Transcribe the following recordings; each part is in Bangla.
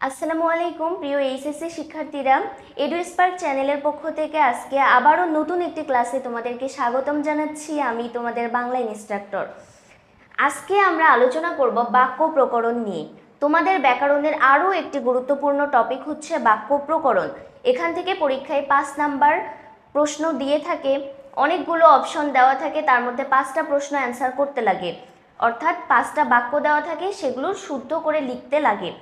আসসালামু আলাইকুম প্রিয় এইচএসসি শিক্ষার্থীরা, এডুস্পার্ক চ্যানেলের পক্ষ থেকে আজকে আবারও নতুন একটি ক্লাসে তোমাদেরকে স্বাগতম জানাচ্ছি। আমি তোমাদের বাংলা ইনস্ট্রাক্টর। আজকে আমরা আলোচনা করব বাক্য প্রকরণ নিয়ে। তোমাদের ব্যাকরণের আরও একটি গুরুত্বপূর্ণ টপিক হচ্ছে বাক্য প্রকরণ। এখান থেকে পরীক্ষায় 5 নাম্বার প্রশ্ন দিয়ে থাকে, অনেকগুলো অপশন দেওয়া থাকে, তার মধ্যে 5টা প্রশ্ন অ্যান্সার করতে লাগে, অর্থাৎ 5টা বাক্য দেওয়া থাকে, সেগুলো শুদ্ধ করে লিখতে লাগে।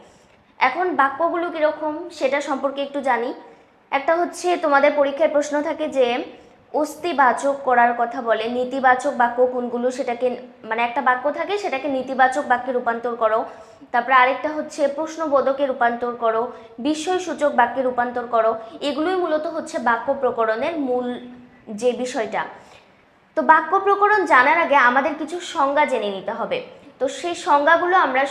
এখন বাক্যগুলো কীরকম সেটা সম্পর্কে একটু জানি। একটা হচ্ছে তোমাদের পরীক্ষায় প্রশ্ন থাকে যে অস্তিবাচক করার কথা বলে, নেতিবাচক বাক্য কোনগুলো, সেটাকে মানে একটা বাক্য থাকে সেটাকে নেতিবাচক বাক্যে রূপান্তর করো। তারপরে আরেকটা হচ্ছে প্রশ্নবোধকে রূপান্তর করো, বিস্ময়সূচক বাক্যে রূপান্তর করো। এগুলোই মূলত হচ্ছে বাক্য প্রকরণের মূল যে বিষয়টা। তো বাক্য প্রকরণ জানার আগে আমাদের কিছু সংজ্ঞা জেনে নিতে হবে। তো সেই সংজ্ঞাগুলো আমরা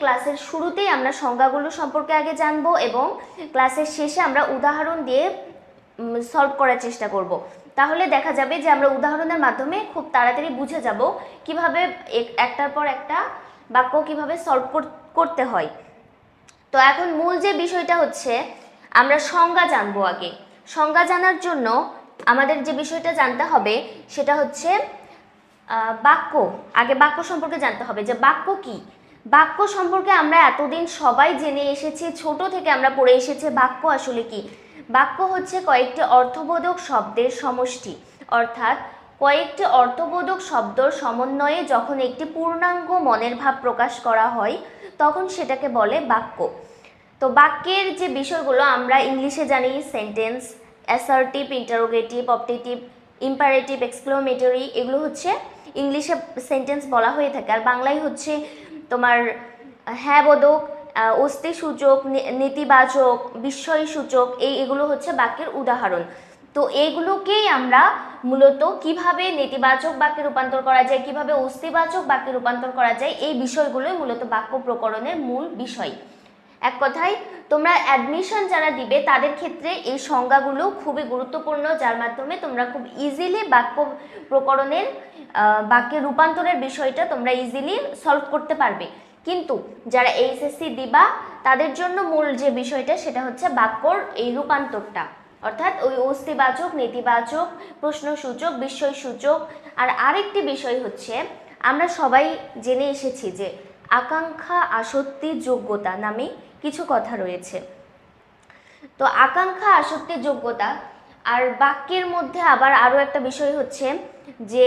ক্লাসের শুরুতেই আমরা সংজ্ঞাগুলো সম্পর্কে আগে জানবো এবং ক্লাসের শেষে আমরা উদাহরণ দিয়ে সলভ করার চেষ্টা করব। তাহলে দেখা যাবে যে আমরা উদাহরণের মাধ্যমে খুব তাড়াতাড়ি বুঝে যাব কিভাবে একটার পর একটা বাক্য কিভাবে সলভ করতে হয়। তো এখন মূল যে বিষয়টা হচ্ছে আমরা সংজ্ঞা জানবো আগে। সংজ্ঞা জানার জন্য আমাদের যে বিষয়টা জানতে হবে সেটা হচ্ছে বাক্য। আগে বাক্য সম্পর্কে জানতে হবে যে বাক্য কি। বাক্য সম্পর্কে আমরা এতদিন সবাই জেনে এসেছি, ছোট থেকে আমরা পড়ে এসেছি বাক্য আসলে কি। বাক্য হচ্ছে কয়েকটি অর্থবোধক শব্দের সমষ্টি, অর্থাৎ কয়েকটি অর্থবোধক শব্দর সমন্বয়ে যখন একটি পূর্ণাঙ্গ মনের ভাব প্রকাশ করা হয় তখন সেটাকে বলে বাক্য। তো বাক্যের যে বিষয়গুলো আমরা ইংলিশে জানি sentence, assertive, interrogative, optative, imperative, exclamatory, এগুলো হচ্ছে ইংলিশে সেন্টেন্স বলা হয়ে থাকে। আর বাংলায় হচ্ছে তোমার হ্যাঁ বোধক, অস্তিসূচক, নেতিবাচক, বিস্ময়সূচক, এগুলো হচ্ছে বাক্যের উদাহরণ। তো এইগুলোকেই আমরা মূলত কিভাবে নেতিবাচক বাক্যে রূপান্তর করা যায়, কিভাবে অস্তিবাচক বাক্যে রূপান্তর করা যায়, এই বিষয়গুলোই মূলত বাক্য প্রকরণের মূল বিষয়। এক কথায় তোমরা অ্যাডমিশন যারা দিবে তাদের ক্ষেত্রে এই সংজ্ঞাগুলো খুবই গুরুত্বপূর্ণ, যার মাধ্যমে তোমরা খুব ইজিলি বাক্য প্রকরণের বাক্যের রূপান্তরের বিষয়টা তোমরা ইজিলি সলভ করতে পারবে। কিন্তু যারা এইচএসসি দিবা তাদের জন্য মূল যে বিষয়টা সেটা হচ্ছে বাক্যর এই রূপান্তরটা, অর্থাৎ ওই অস্তিবাচক, নেতিবাচক, প্রশ্নসূচক, বিস্ময়সূচক। আর আরেকটি বিষয় হচ্ছে আমরা সবাই জেনে এসেছি যে আকাঙ্ক্ষা, আসক্তি, যোগ্যতা নামে কিছু কথা রয়েছে। তো আকাঙ্ক্ষা, আসক্তি, যোগ্যতা আর বাক্যের মধ্যে আবার আরও একটা বিষয় হচ্ছে যে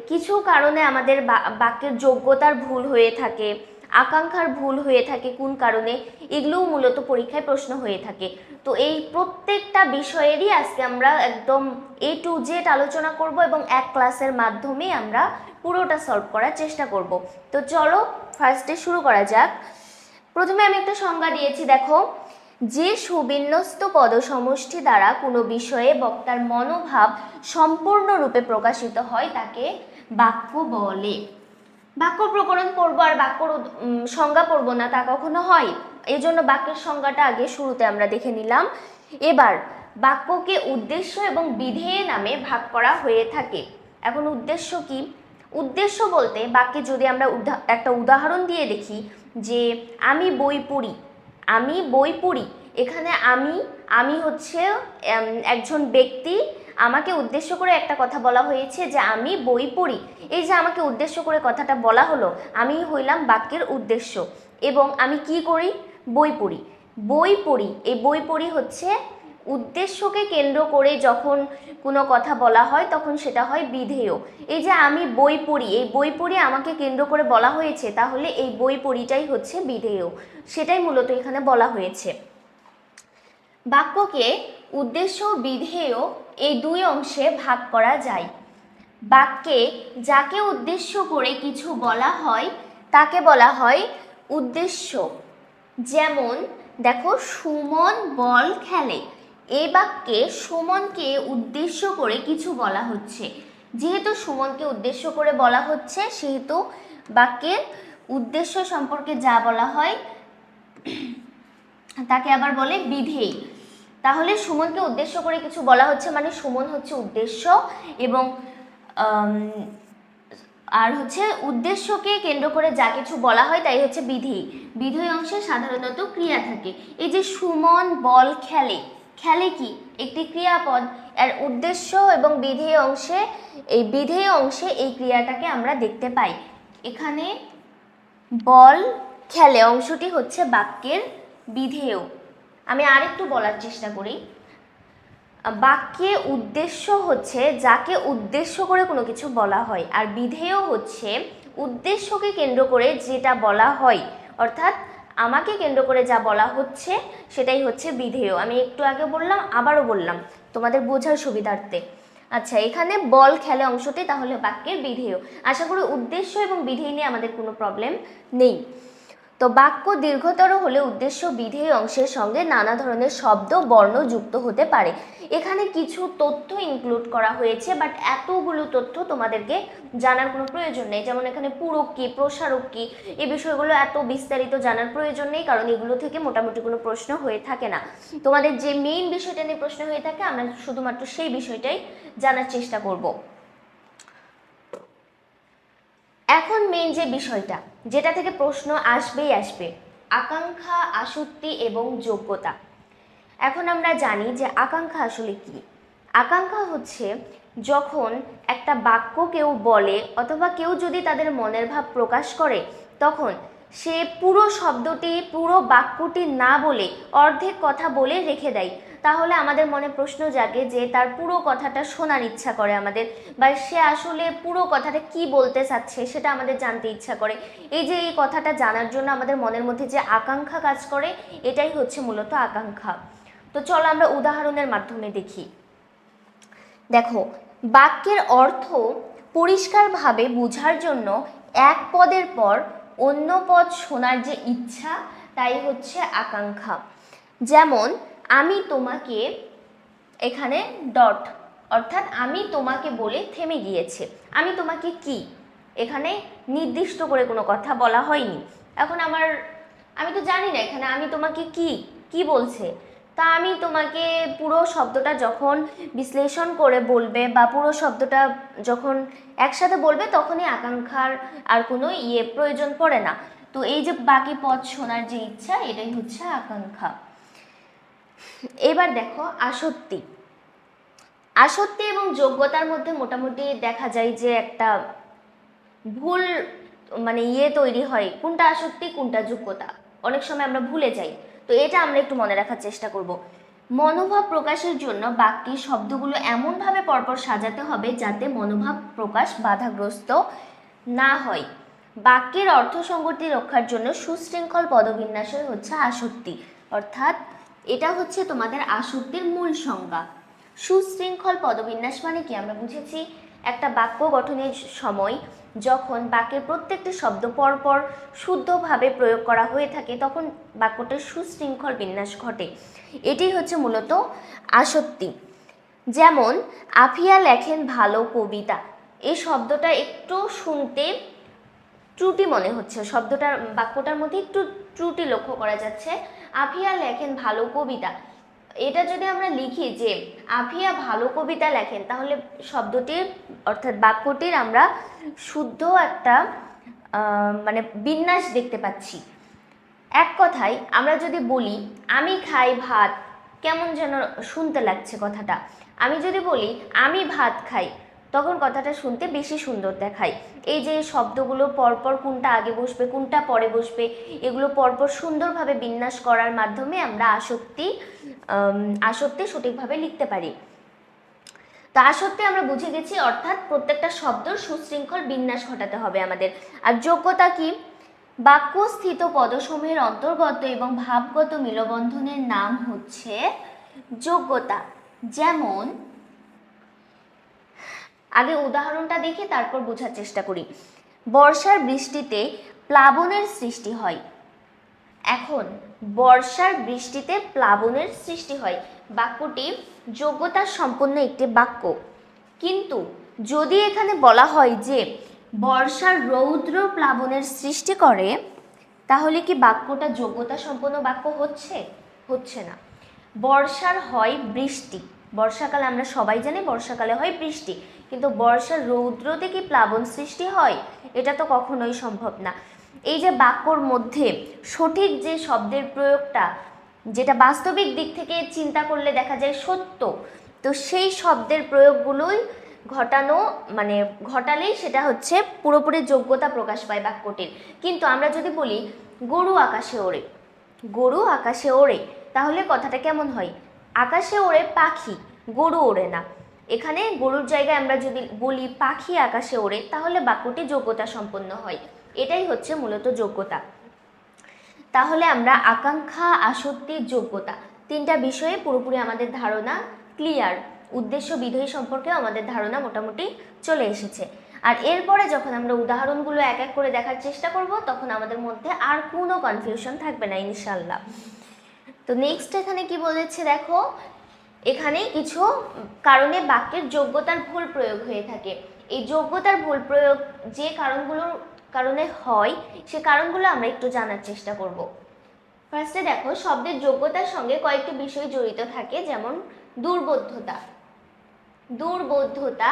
কিছু কারণে আমাদের বাক্যের যোগ্যতার ভুল হয়ে থাকে, আকাঙ্ক্ষার ভুল হয়ে থাকে, কোন কারণে, এগুলোও মূলত পরীক্ষায় প্রশ্ন হয়ে থাকে। তো এই প্রত্যেকটা বিষয়েরই আজকে আমরা একদম A to Z আলোচনা করব এবং এক ক্লাসের মাধ্যমে আমরা পুরোটা সলভ করার চেষ্টা করব। তো চলো ফার্স্টে শুরু করা যাক। প্রথমে আমি একটা সংজ্ঞা দিয়েছি, দেখো, যে সুবিন্যস্ত পদসমষ্টি দ্বারা কোনো বিষয়ে বক্তার মনোভাব সম্পূর্ণরূপে প্রকাশিত হয় তাকে বাক্য বলে। বাক্য প্রকরণ পড়বো আর বাক্যর সংজ্ঞা পড়বো না, তা কখনো হয়? এই জন্য বাক্যের সংজ্ঞাটা আগে শুরুতে আমরা দেখে নিলাম। এবার বাক্যকে উদ্দেশ্য এবং বিধেয় নামে ভাগ করা হয়ে থাকে। এখন উদ্দেশ্য কি? উদ্দেশ্য বলতে বাক্যে যদি আমরা একটা উদাহরণ দিয়ে দেখি যে আমি বই পড়ি, আমি বই পড়ি, এখানে আমি হচ্ছে একজন ব্যক্তি, আমাকে উদ্দেশ্য করে একটা কথা বলা হয়েছে যে আমি বই পড়ি। এই যে আমাকে উদ্দেশ্য করে কথাটা বলা হলো, আমি হইলাম বাক্যের উদ্দেশ্য। এবং আমি কি করি? বই পড়ি। বই পড়ি, এই বই পড়ি হচ্ছে উদ্দেশ্যকে কেন্দ্র করে যখন কোনো কথা বলা হয় তখন সেটা হয় বিধেয়। এই যে আমি বই পড়ি, এই বই পড়ি আমাকে কেন্দ্র করে বলা হয়েছে, তাহলে এই বই পড়িটাই হচ্ছে বিধেয়, সেটাই মূলত এখানে বলা হয়েছে। বাক্যকে উদ্দেশ্য ও বিধেয় এই দুই অংশে ভাগ করা যায়। বাক্যে যাকে উদ্দেশ্য করে কিছু বলা হয় তাকে বলা হয় উদ্দেশ্য। যেমন দেখো, সুমন বল খেলে, এই বাক্যে সুমনকে উদ্দেশ্য করে কিছু বলা হচ্ছে। যেহেতু সুমনকে উদ্দেশ্য করে বলা হচ্ছে সেহেতু বাক্যের উদ্দেশ্য সম্পর্কে যা বলা হয় তাকে আবার বলে বিধেয়। তাহলে সুমনকে উদ্দেশ্য করে কিছু বলা হচ্ছে মানে সুমন হচ্ছে উদ্দেশ্য এবং আর হচ্ছে উদ্দেশ্যকে কেন্দ্র করে যা কিছু বলা হয় তাই হচ্ছে বিধেয়। বিধেয় অংশে সাধারণত ক্রিয়া থাকে। এই যে সুমন বল খেলে, খেলে কি একটি ক্রিয়াপদ, এর উদ্দেশ্য এবং বিধেয় অংশে, এই বিধেয় অংশে এই ক্রিয়াটাকে আমরা দেখতে পাই। এখানে বল খেলে অংশটি হচ্ছে বাক্যের বিধেয়। আমি আরেকটু বলার চেষ্টা করি। বাক্যে উদ্দেশ্য হচ্ছে যাকে উদ্দেশ্য করে কোনো কিছু বলা হয়, আর বিধেয় হচ্ছে উদ্দেশ্যকে কেন্দ্র করে যেটা বলা হয়, অর্থাৎ আমাকে কেন্দ্র করে যা বলা হচ্ছে সেটাই হচ্ছে বিধেয়। আমি একটু আগে বললাম, আবারও বললাম তোমাদের বোঝার সুবিধার্থে। আচ্ছা, এখানে বল খেলে অংশটি তাহলে বাক্যের বিধেয়। আশা করি উদ্দেশ্য এবং বিধেয় নিয়ে আমাদের কোনো প্রবলেম নেই। তো বাক্য দীর্ঘতর হলে উদ্দেশ্য বিধেয় অংশের সঙ্গে নানা ধরনের শব্দ বর্ণ যুক্ত হতে পারে। এখানে কিছু তথ্য ইনক্লুড করা হয়েছে, বাট এতগুলো তথ্য তোমাদেরকে জানার কোনো প্রয়োজন নেই। যেমন এখানে পূরক কি, প্রসারক কি, এই বিষয়গুলো এত বিস্তারিত জানার প্রয়োজন নেই, কারণ এগুলো থেকে মোটামুটি কোনো প্রশ্ন হয়ে থাকে না। তোমাদের যে মেইন বিষয়টা নিয়ে প্রশ্ন হয়ে থাকে, আমরা শুধুমাত্র সেই বিষয়টাই জানার চেষ্টা করব। এখন মেইন যে বিষয়টা, যেটা থেকে প্রশ্ন আসবেই আসবে, আকাঙ্ক্ষা, আসক্তি এবং যোগ্যতা। এখন আমরা জানি যে আকাঙ্ক্ষা আসলে কি। আকাঙ্ক্ষা হচ্ছে যখন একটা বাক্য কেউ বলে অথবা কেউ যদি তাদের মনের ভাব প্রকাশ করে, তখন সে পুরো শব্দটি, পুরো বাক্যটি না বলে অর্ধেক কথা বলে রেখে দেয়। তাহলে আমাদের মনে প্রশ্ন জাগে যে তার পুরো কথাটা শোনার ইচ্ছা করে আমাদের, বা সে আসলে পুরো কথাটা কি বলতে চাচ্ছে সেটা আমাদের জানতে ইচ্ছা করে। এই যে এই কথাটা জানার জন্য আমাদের মনের মধ্যে যে আকাঙ্ক্ষা কাজ করে, এটাই হচ্ছে মূলত আকাঙ্ক্ষা। তো চলো আমরা উদাহরণের মাধ্যমে দেখি। দেখো, বাক্যের অর্থ পরিষ্কারভাবে বোঝার জন্য এক পদের পর অন্য পদ শোনার যে ইচ্ছা, তাই হচ্ছে আকাঙ্ক্ষা। যেমন আমি তোমাকে, এখানে ডট, অর্থাৎ আমি তোমাকে বলে থেমে গিয়েছে। আমি তোমাকে কি, এখানে নির্দিষ্ট করে কোনো কথা বলা হয়নি। এখন আমি তো জানি না এখানে আমি তোমাকে কি কি বলছে। তা আমি তোমাকে পুরো শব্দটা যখন বিশ্লেষণ করে বলবে বা পুরো শব্দটা যখন একসাথে বলবে, তখনই আকাঙ্ক্ষার আর কোনো প্রয়োজন পড়ে না। তো এই যে বাকি পদ শোনার যে ইচ্ছা, এটাই হচ্ছে আকাঙ্ক্ষা। এবার দেখো আসক্তি। আসক্তি এবং যোগ্যতার মধ্যে মোটামুটি দেখা যায় যে একটা ভুল মানে তৈরি হয়, কোনটা আসক্তি কোনটা যোগ্যতা অনেক সময় আমরা ভুলে যাই। তো এটা আমরা একটু মনে রাখার চেষ্টা করব। মনোভাব প্রকাশের জন্য বাক্যে শব্দগুলো এমনভাবে পরপর সাজাতে হবে যাতে মনোভাব প্রকাশ বাধাগ্রস্ত না হয়। বাক্যের অর্থ সংগতি রক্ষার জন্য সুশৃঙ্খল পদবিন্যাসই হচ্ছে আসক্তি, অর্থাৎ এটা হচ্ছে তোমাদের আসক্তির মূল সংজ্ঞা। সুশৃঙ্খল পদবিন্যাস মানে কি আমরা বুঝেছি, একটা বাক্য গঠনের সময় যখন বাক্যের প্রত্যেকটি শব্দ পরপর শুদ্ধভাবে প্রয়োগ করা হয়ে থাকে, তখন বাক্যটার সুশৃঙ্খল বিন্যাস ঘটে। এটি হচ্ছে মূলত আসক্তি। যেমন আফিয়া লেখেন ভালো কবিতা, এই শব্দটা একটু শুনতে ত্রুটি মনে হচ্ছে, শব্দটার বাক্যটার মধ্যে একটু ত্রুটি লক্ষ্য করা যাচ্ছে। আফিয়া লেখেন ভালো কবিতা, এটা যদি আমরা লিখি যে আফিয়া ভালো কবিতা লেখেন, তাহলে শব্দটির অর্থাৎ বাক্যটির আমরা শুদ্ধ একটা মানে বিন্যাস দেখতে পাচ্ছি। এক কথায় আমরা যদি বলি আমি খাই ভাত, কেমন যেন শুনতে লাগছে কথাটা। আমি যদি বলি আমি ভাত খাই, তখন কথাটা শুনতে বেশি সুন্দর দেখায়। এই যে শব্দগুলো পরপর কোনটা আগে বসবে কোনটা পরে বসবে, এগুলো পরপর সুন্দরভাবে বিন্যাস করার মাধ্যমে আমরা আসক্তি সঠিকভাবে লিখতে পারি। তো আসক্তি আমরা বুঝে গেছি, অর্থাৎ প্রত্যেকটা শব্দের সুশৃঙ্খল বিন্যাস ঘটাতে হবে আমাদের। আর যোগ্যতা কি? বাক্যস্থিত পদসমূহের অন্তর্গত এবং ভাবগত মিলবন্ধনের নাম হচ্ছে যোগ্যতা। যেমন আগে উদাহরণটা দেখি, তারপর বোঝার চেষ্টা করি। বর্ষার বৃষ্টিতে প্লাবনের সৃষ্টি হয়। এখন বর্ষার বৃষ্টিতে প্লাবনের সৃষ্টি হয়, বাক্যটি যোগ্যতা সম্পন্ন একটি বাক্য। কিন্তু যদি এখানে বলা হয় যে বর্ষার রৌদ্র প্লাবনের সৃষ্টি করে, তাহলে কি বাক্যটা যোগ্যতা সম্পন্ন বাক্য হচ্ছে? হচ্ছে না। বর্ষার হয় বৃষ্টি, বর্ষাকালে আমরা সবাই জানি বর্ষাকালে হয় বৃষ্টি, কিন্তু বর্ষার রৌদ্রতে কি প্লাবন সৃষ্টি হয়? এটা তো কখনোই সম্ভব না। এই যে বাক্যর মধ্যে সঠিক যে শব্দের প্রয়োগটা, যেটা বাস্তবিক দিক থেকে চিন্তা করলে দেখা যায় সত্য, তো সেই শব্দের প্রয়োগগুলোই ঘটালেই সেটা হচ্ছে পুরোপুরি যোগ্যতা প্রকাশ পায় বাক্যটির। কিন্তু আমরা যদি বলি গরু আকাশে ওড়ে, গরু আকাশে ওড়ে, তাহলে কথাটা কেমন হয়? আকাশে ওড়ে পাখি, গরু ওড়ে না। এখানে গরুর জায়গায় আমরা যদি বলি পাখি আকাশে ওড়ে, তাহলে বাক্যটি যোগ্যতা সম্পন্ন হয়। এটাই হচ্ছে মূলত যোগ্যতা। তাহলে আমরা আকাঙ্ক্ষা, আসক্তি, যোগ্যতা তিনটা বিষয়ে পুরোপুরি আমাদের ধারণা ক্লিয়ার। উদ্দেশ্য বিধেয় সম্পর্কে আমাদের ধারণা মোটামুটি চলে এসেছে। আর এরপরে যখন আমরা উদাহরণগুলো এক এক করে দেখার চেষ্টা করব, তখন আমাদের মধ্যে আর কোনো কনফিউশন থাকবে না ইনশাল্লাহ। তো নেক্সট এখানে কি বলেছে দেখো, এখানে কিছু কারণে বাক্যের যোগ্যতার ভুল প্রয়োগ হয়ে থাকে। এই যোগ্যতার ভুল প্রয়োগ যে কারণগুলোর কারণে হয়, সে কারণগুলো আমরা একটু জানার চেষ্টা করব। ফার্স্টে দেখো, শব্দের যোগ্যতার সঙ্গে কয়েকটি বিষয় জড়িত থাকে, যেমন দুর্বোধ্যতা, দুর্বোধ্যতা,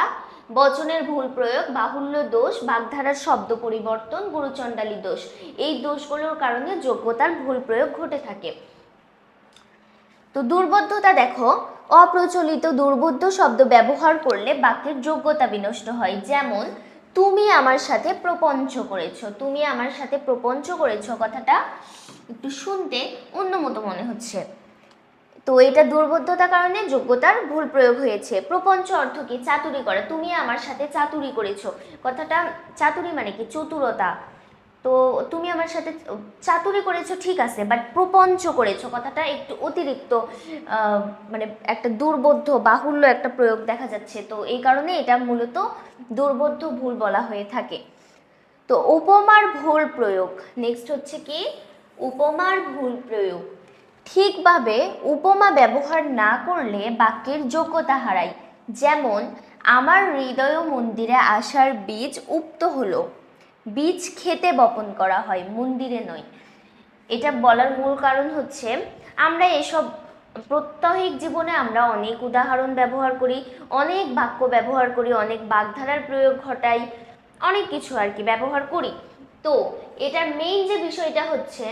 বচনের ভুল প্রয়োগ, বাহুল্য দোষ, বাগধারার শব্দ পরিবর্তন, গুরুচণ্ডালী দোষ। এই দোষগুলোর কারণে যোগ্যতার ভুল প্রয়োগ ঘটে থাকে। তো দুর্বোধ্যতা দেখো, অপ্রচলিত দুর্বোধ্য শব্দ ব্যবহার করলে বাক্যের যোগ্যতা বিনষ্ট হয়। যেমন তুমি আমার সাথে প্রপঞ্চ করেছো, তুমি আমার সাথে প্রপঞ্চ করেছো কথাটা একটু শুনতে অন্যমতো মনে হচ্ছে, তো এটা দুর্বোধ্যতার কারণে যোগ্যতার ভুল প্রয়োগ হয়েছে। প্রপঞ্চ অর্থ কি? চাতুরি করা, তুমি আমার সাথে চাতুরি করেছো কথাটা, চাতুরি মানে কি? চতুরতা। তো তুমি আমার সাথে চাতুরি করেছো ঠিক আছে, বাট প্রপঞ্চ করেছো কথাটা একটু অতিরিক্ত মানে একটা দুর্বোধ্য বাহুল্য একটা প্রয়োগ দেখা যাচ্ছে, তো এই কারণে এটা মূলত দুর্বোধ্য ভুল বলা হয়ে থাকে। তো উপমার ভুল প্রয়োগ, নেক্সট হচ্ছে কি? উপমার ভুল প্রয়োগ। ঠিকভাবে উপমা ব্যবহার না করলে বাক্যের যোগ্যতা হারায়। যেমন আমার হৃদয় মন্দিরে আসার বীজ উক্ত হলো, বীজ খেতে বপন করা হয়, মন্দিরে নয়। এটা বলার মূল কারণ হচ্ছে আমরা এসব প্রত্যহিক জীবনে আমরা অনেক উদাহরণ ব্যবহার করি, অনেক বাক্য ব্যবহার করি, অনেক বাগধারার প্রয়োগ ঘটাই, অনেক কিছু আর কি ব্যবহার করি। তো এটার মেইন যে বিষয়টা হচ্ছে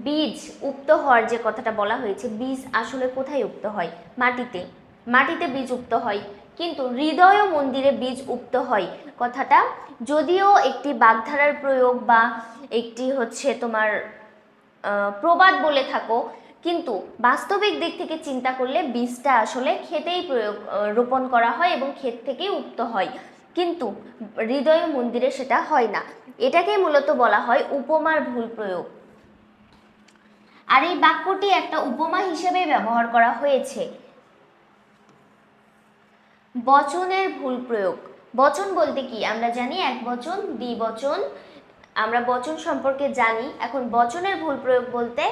বীজ উক্ত হওয়ার যে কথাটা বলা হয়েছে, বীজ আসলে কোথায় উক্ত হয়? মাটিতে, মাটিতে বীজ উক্ত হয়। কিন্তু হৃদয় মন্দিরে বীজ উক্ত হয় কথাটা যদিও একটি বাগধারার প্রয়োগ বা একটি হচ্ছে তোমার প্রবাদ বলে থাকো, কিন্তু বাস্তবিক দিক থেকে চিন্তা করলে বীজটা আসলে ক্ষেতেই রোপণ করা হয় এবং ক্ষেত থেকেই উক্ত হয়, কিন্তু হৃদয় মন্দিরে সেটা হয় না। এটাকেই মূলত বলা হয় উপমার ভুল প্রয়োগ। আর এই বাক্যটি একটা উপমা হিসেবে ব্যবহার করা হয়েছে। বচনের ভুল প্রয়োগ, বচন বলতে কি আমরা জানি এক বচন, দ্বিবচন, আমরা বচন সম্পর্কে জানি। এখন বচনের ভুল প্রয়োগ বলতে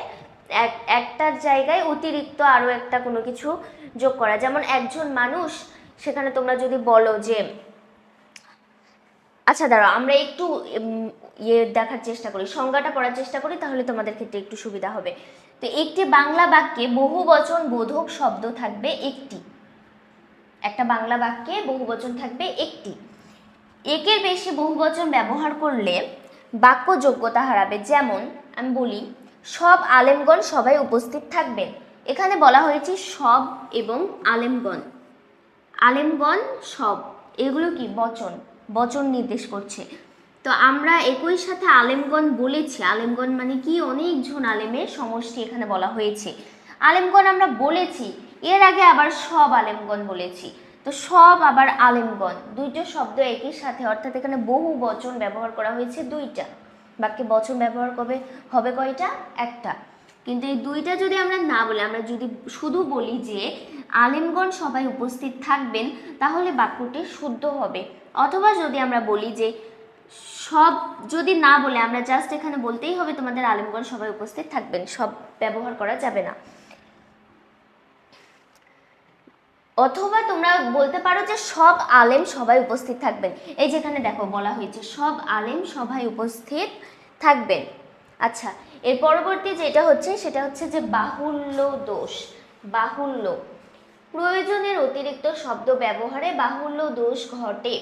একটার জায়গায় অতিরিক্ত আরো একটা কোনো কিছু যোগ করা। যেমন একজন মানুষ, সেখানে তোমরা যদি বলো যে, আচ্ছা দাঁড়াও আমরা একটু দেখার চেষ্টা করি, সংজ্ঞাটা পড়ার চেষ্টা করি, তাহলে তোমাদের ক্ষেত্রে একটু সুবিধা হবে। তো একটি বাংলা বাক্যে বহু বচন বোধক শব্দ থাকবে একটি, একটা বাংলা বাক্যে বহু বচন থাকবে একটি। একের বেশি বহু বচন ব্যবহার করলে বাক্য যোগ্যতা হারাবে। যেমন আমি বলি সব আলেমগণ সবাই উপস্থিত থাকবেন, এখানে বলা হয়েছে সব এবং আলেমগণ, আলেমগণ সব, এগুলো কি? বচন, বচন নির্দেশ করছে। তো আমরা একই সাথে আলেমগণ বলেছি, আলেমগণ মানে কি? অনেকজন আলেমের সমষ্টি এখানে বলা হয়েছে। আলেমগণ আমরা বলেছি, এর আগে আবার সব আলেমগণ বলেছি, তো সব আবার আলেমগণ দুইটা শব্দ একই সাথে, অর্থাৎ এখানে বহু বচন ব্যবহার করা হয়েছে দুইটা। বাক্যে বচন ব্যবহার হবে কয়টা? একটা। কিন্তু এই দুইটা যদি আমরা না বলি, আমরা যদি শুধু বলি যে আলেমগণ সবাই উপস্থিত থাকবেন, তাহলে বাক্যটি শুদ্ধ হবে। অথবা যদি আমরা বলি যে সব, যদি না বলে আমরা জাস্ট এখানে বলতেই হবে তোমাদের আলেমগণ সবাই উপস্থিত থাকবেন, সব ব্যবহার করা যাবে না। অথবা তোমরা বলতে পারো যে সব আলেম সবাই উপস্থিত থাকবেন, এই যেখানে দেখো বলা হয়েছে সব আলেম সবাই উপস্থিত থাকবেন। আচ্ছা, এর পরবর্তী যেটা হচ্ছে সেটা হচ্ছে যে বাহুল্য দোষ। বাহুল্য, প্রয়োজনের অতিরিক্ত শব্দ ব্যবহারে বাহুল্য দোষ ঘটে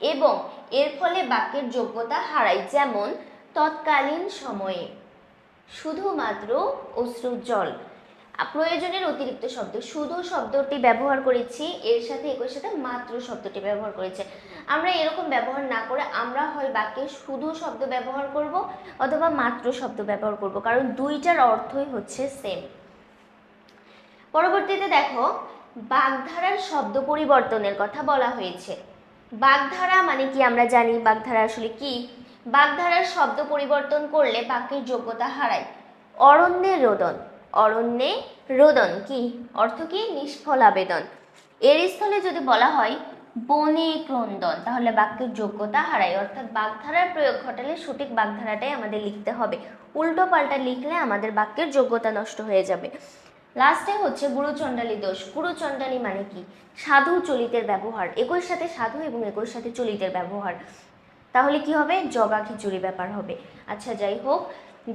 এবং এর ফলে বাক্যের যোগ্যতা হারায়। যেমন তৎকালীন সময়ে, শুধুমাত্র অশ্রুর জল। প্রয়োজনের অতিরিক্ত শব্দ, শুধু শব্দটি ব্যবহার করেছি, এর সাথে একই সাথে মাত্র শব্দটি ব্যবহার করেছে। আমরা এরকম ব্যবহার না করে আমরা হয় বাক্যে শুধু শব্দ ব্যবহার করব অথবা মাত্র শব্দ ব্যবহার করব, কারণ দুইটার অর্থই হচ্ছে সেম। পরবর্তীতে দেখো, বাগধারার শব্দ পরিবর্তনের কথা বলা হয়েছে। বাগধারা মানে কি আমরা জানি, বাগধারা আসলে কি? বাগধারার শব্দ পরিবর্তন করলে বাক্যের যোগ্যতা হারায়। অরণ্যে রোদন, অরণ্যে রোদন কি অর্থ? কি নিষ্ফল আবেদন। এর স্থলে যদি বলা হয় বনে ক্রন্দন, তাহলে বাক্যের যোগ্যতা হারায়, অর্থাৎ বাগধারার প্রয়োগ ঘটালে সঠিক বাগধারাটাই আমাদের লিখতে হবে। উল্টো পাল্টা লিখলে আমাদের বাক্যের যোগ্যতা নষ্ট হয়ে যাবে। লাস্টে হচ্ছে গুরুচণ্ডালী দোষ। গুরুচণ্ডালী মানে কি? সাধু চলিতের ব্যবহার, একই সাথে সাধু এবং একই সাথে চলিতের ব্যবহার, তাহলে কি হবে? জগা খিচুড়ি ব্যাপার হবে। আচ্ছা যাই হোক,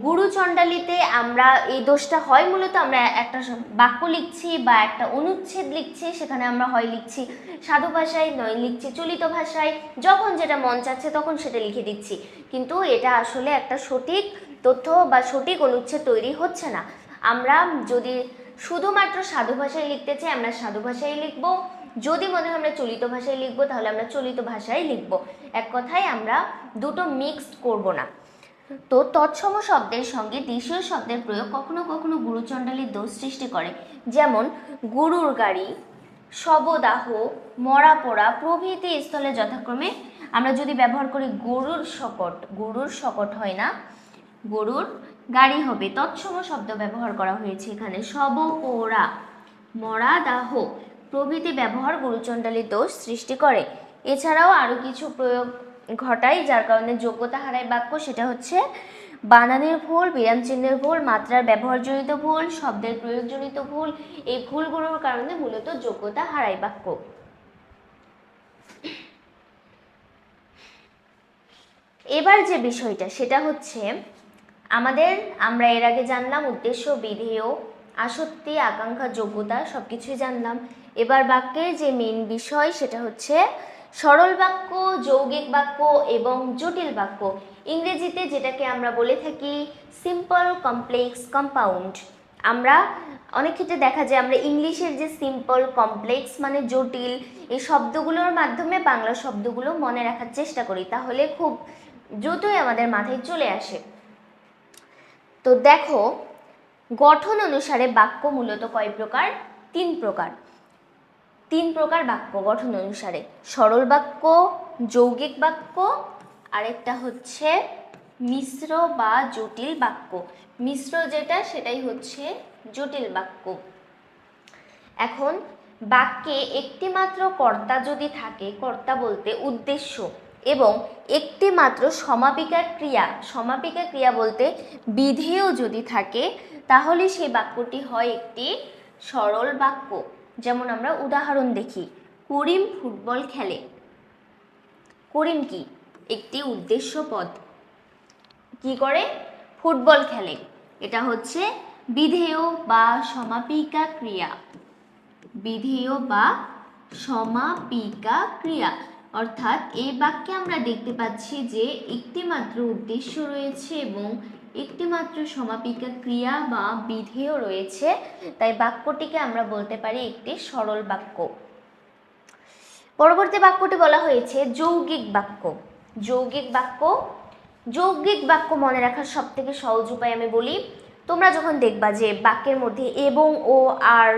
গুরুচণ্ডালীতে আমরা এই দোষটা হয় মূলত আমরা একটা বাক্য লিখছি বা একটা অনুচ্ছেদ লিখছি, সেখানে আমরা হয় লিখছি সাধু ভাষায়, নয় লিখছি চলিত ভাষায়, যখন যেটা মন চাচ্ছে তখন সেটা লিখে দিচ্ছি, কিন্তু এটা আসলে একটা সঠিক তথ্য বা সঠিক অনুচ্ছেদ তৈরি হচ্ছে না। আমরা যদি শুধুমাত্র সাধু ভাষায় লিখতে চাই আমরা সাধু ভাষায় লিখব, যদি মনে হয় আমরা চলিত ভাষায় লিখব তাহলে আমরা চলিত ভাষায় লিখব। এক কথায় আমরা দুটো মিক্সড করব না। তো তৎসম শব্দের সঙ্গে দেশীয় শব্দের প্রয়োগ কখনো কখনো গুরুচণ্ডালীর দোষ সৃষ্টি করে। যেমন গরুর গাড়ি, শবদাহ, মরা পোড়া প্রভৃতি স্থলে যথাক্রমে আমরা যদি ব্যবহার করি গরুর শকট, গরুর শকট হয় না, গরুর গাড়ি হবে। তৎসম শব্দ ব্যবহার করা হয়েছে এখানে। শব পোড়া, মরা দাহ প্রভৃতি ব্যবহার গুরুচণ্ডালীর দোষ সৃষ্টি করে। এছাড়াও আরও কিছু প্রয়োগ ঘটায় যার কারণে যোগ্যতা হারায় বাক্য, সেটা হচ্ছে বানানের ভুল, বিরাম চিহ্নের ভুল, মাত্রার ব্যবহারজনিত ভুল, শব্দের প্রয়োগজনিত ভুল। এই ভুলগুলোর কারণে মূলত যোগ্যতা হারায় বাক্য। এবার যে বিষয়টা সেটা হচ্ছে আমরা এর আগে জানলাম উদ্দেশ্য, বিধেয়, আসক্তি, আকাঙ্ক্ষা, যোগ্যতা সবকিছুই জানলাম। এবার বাক্যের যে মেইন বিষয় সেটা হচ্ছে সরল বাক্য, যৌগিক বাক্য এবং জটিল বাক্য। ইংরেজিতে যেটাকে আমরা বলে থাকি সিম্পল, কমপ্লেক্স, কম্পাউন্ড। আমরা অনেক ক্ষেত্রে দেখা যায় আমরা ইংলিশের যে সিম্পল, কমপ্লেক্স মানে জটিল, এই শব্দগুলোর মাধ্যমে বাংলা শব্দগুলো মনে রাখার চেষ্টা করি, তাহলে খুব দ্রুতই আমাদের মাথায় চলে আসে। তো দেখো, গঠন অনুসারে বাক্য মূলত কয় প্রকার? তিন প্রকার বাক্য গঠন অনুসারে। সরল বাক্য, যৌগিক বাক্য, আরেকটা হচ্ছে মিশ্র বা জটিল বাক্য। মিশ্র যেটা সেটাই হচ্ছে জটিল বাক্য। এখন বাক্যে একটি মাত্র কর্তা যদি থাকে, কর্তা বলতে উদ্দেশ্য, এবং একটি মাত্র সমাপিকা ক্রিয়া বলতে বিধেয় যদি থাকে, তাহলে সেই বাক্যটি হয় একটি সরল বাক্য। যেমন আমরা উদাহরণ দেখি, করিম ফুটবল খেলে। করিম কি? একটি উদ্দেশ্য পদ, কি করে? ফুটবল খেলে। এটা হচ্ছে বিধেয় বা সমাপিকা ক্রিয়া, বিধেয় বা সমাপিকা ক্রিয়া। অর্থাৎ এই বাক্যে আমরা দেখতে পাচ্ছি যে একটি মাত্র উদ্দেশ্য রয়েছে এবং একটি মাত্র সমাপিকা ক্রিয়া বা বিধেয় রয়েছে, তাই বাক্যটিকে আমরা বলতে পারি একটি সরল বাক্য। পরবর্তী বাক্যটি বলা হয়েছে যৌগিক বাক্য। যৌগিক বাক্য মনে রাখার সব থেকে সহজ উপায় আমি বলি, তোমরা যখন দেখবা যে বাক্যের মধ্যে এবং, ও, আর,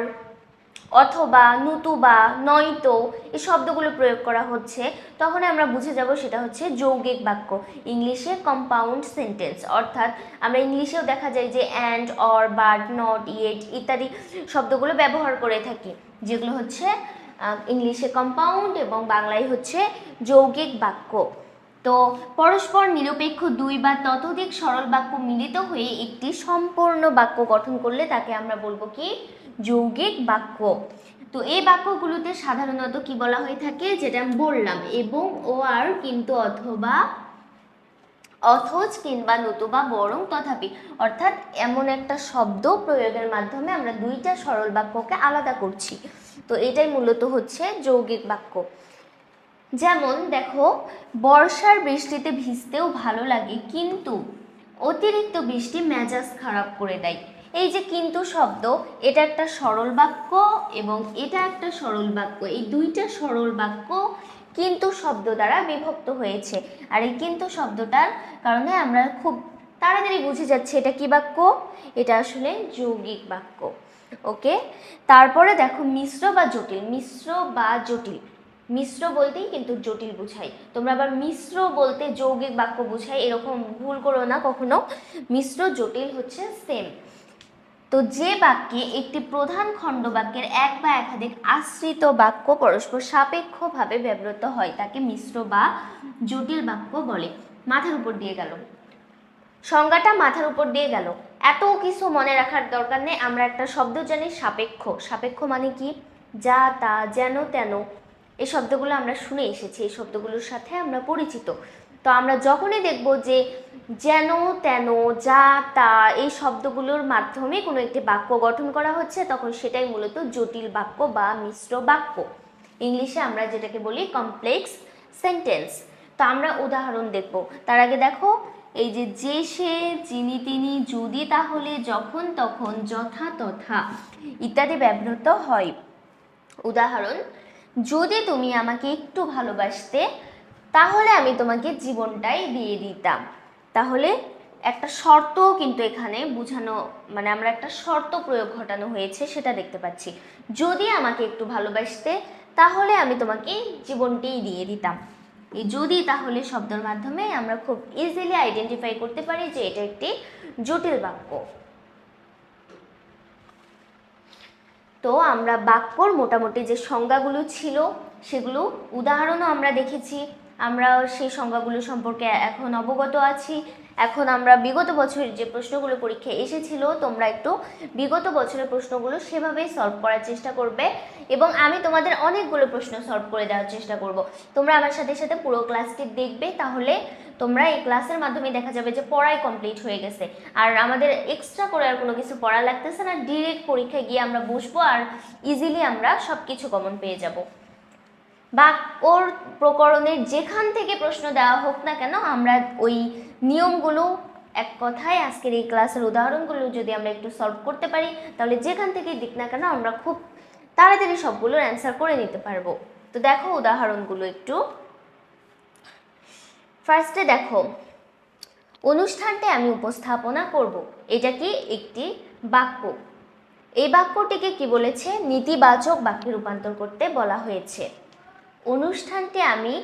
অথবা, নতুবা, নয়তো এই শব্দগুলো প্রয়োগ করা হচ্ছে, তখন আমরা বুঝে যাব সেটা হচ্ছে যৌগিক বাক্য। ইংলিশে কম্পাউন্ড সেন্টেন্স, অর্থাৎ আমরা ইংলিশেও দেখা যায় যে and, or, but, not, yet ইত্যাদি শব্দগুলো ব্যবহার করে থাকি, যেগুলো হচ্ছে ইংলিশে কম্পাউন্ড এবং বাংলায় হচ্ছে যৌগিক বাক্য। তো পরস্পর নিরপেক্ষ দুই বা ততোধিক সরল বাক্য মিলিত হয়ে একটি সম্পূর্ণ বাক্য গঠন করলে তাকে আমরা বলবো কি? যৌগিক বাক্য। তো এই বাক্যগুলোতে সাধারণত কি বলা হয়ে থাকে, যেটা আমি বললাম, এবং, ও, আর, কিন্তু, অথবা, অথচ, কিংবা, নতুবা, বরং, তথাপি। অর্থাৎ এমন একটা শব্দ প্রয়োগের মাধ্যমে আমরা দুইটা সরল বাক্যকে আলাদা করছি। তো এটাই মূলত হচ্ছে যৌগিক বাক্য। যেমন দেখো, বর্ষার বৃষ্টিতে ভিজতেও ভালো লাগে, কিন্তু অতিরিক্ত বৃষ্টি মেজাজ খারাপ করে দেয়। এই যে কিন্তু শব্দ, এটা একটা সরল বাক্য এবং এটা একটা সরল বাক্য। এই দুইটা সরল বাক্য কিন্তু শব্দ দ্বারা বিভক্ত হয়েছে। আর এই কিন্তু শব্দটার কারণে আমরা খুব তাড়াতাড়ি বুঝে যাচ্ছি এটা কি বাক্য, এটা আসলে যৌগিক বাক্য। ওকে, তারপরে দেখো মিশ্র বা জটিল। মিশ্র বা জটিল, মিশ্র বলতেই কিন্তু জটিল বুঝাই। তোমরা আবার মিশ্র বলতে যৌগিক বাক্য বুঝাই এরকম ভুল করো না কখনো। মিশ্র জটিল হচ্ছে সেম। তো যে বাক্যে একটি প্রধান খণ্ড বাক্যের এক বা একাধিক আশ্রিত বাক্য পরস্পর সাপেক্ষভাবে ব্যবহৃত হয় তাকে মিশ্র বা জটিল বাক্য বলে। মাথার উপর দিয়ে গেল, সংজ্ঞাটা মাথার উপর দিয়ে গেল, এত কিছু মনে রাখার দরকার নেই। আমরা একটা শব্দ জানি সাপেক্ষ। সাপেক্ষ মানে কি? যা তা, যেন তেন, এই শব্দগুলো আমরা শুনে এসেছি, এই শব্দগুলোর সাথে আমরা পরিচিত। তো আমরা যখনই দেখব যে যেন তেন, যা তা এই শব্দগুলোর মাধ্যমে কোনো একটি বাক্য গঠন করা হচ্ছে, তখন সেটাই মূলত জটিল বাক্য বা মিশ্র বাক্য। ইংলিশে আমরা যেটাকে বলি কমপ্লেক্স সেন্টেন্স। তো আমরা উদাহরণ দেখব। তার আগে দেখো, এই যে সে, যিনি তিনি, যদি তাহলে, যখন তখন, যথা তথা ইত্যাদি ব্যবহৃত হয়। উদাহরণ, যদি তুমি আমাকে একটু ভালোবাসতে তাহলে আমি তোমাকে জীবনটাই দিয়ে দিতাম। তাহলে একটা শর্ত কিন্তু এখানে বোঝানো, মানে আমরা একটা শর্ত প্রয়োগ ঘটানো হয়েছে সেটা দেখতে পাচ্ছি। যদি আমাকে একটু ভালোবাসতে তাহলে আমি তোমাকে জীবনটাই দিয়ে দিতাম। এই যদি তাহলে শব্দের মাধ্যমে আমরা খুব ইজিলি আইডেন্টিফাই করতে পারি যে এটা একটি জটিল বাক্য। তো আমরা বাক্যর মোটামুটি যে সংজ্ঞাগুলো ছিল সেগুলো উদাহরণও আমরা দেখেছি। আমরা সেই সংজ্ঞাগুলো সম্পর্কে এখন অবগত আছি। এখন আমরা বিগত বছরের যে প্রশ্নগুলো পরীক্ষায় এসেছিল, তোমরা একটু বিগত বছরের প্রশ্নগুলো সেভাবেই সলভ করার চেষ্টা করবে এবং আমি তোমাদের অনেকগুলো প্রশ্ন সলভ করে দেওয়ার চেষ্টা করব। তোমরা আমার সাথে সাথে পুরো ক্লাসটি দেখবে, তাহলে তোমরা এই ক্লাসের মাধ্যমে দেখা যাবে যে পড়াই কমপ্লিট হয়ে গেছে। আর আমাদের এক্সট্রা করে আর কোনো কিছু পড়া লাগতেছে না, ডিরেক্ট পরীক্ষায় গিয়ে আমরা বসবো আর ইজিলি আমরা সব কিছু কমন পেয়ে যাব। বাক্যর প্রকরণের যেখান থেকে প্রশ্ন দেওয়া হোক না কেন, আমরা ওই নিয়মগুলো, এক কথায় আজকের এই ক্লাসের উদাহরণগুলো যদি আমরা একটু সলভ করতে পারি, তাহলে যেখান থেকে দিক না কেন আমরা খুব তাড়াতাড়ি সবগুলোর অ্যান্সার করে নিতে পারবো। তো দেখো উদাহরণগুলো একটু। ফার্স্টে দেখো, অনুষ্ঠানটি আমি উপস্থাপনা করব। এটা কি? একটি বাক্য। এই বাক্যটিকে কি বলেছে? নীতিবাচক বাক্যে রূপান্তর করতে বলা হয়েছে। অনুষ্ঠানটি আমি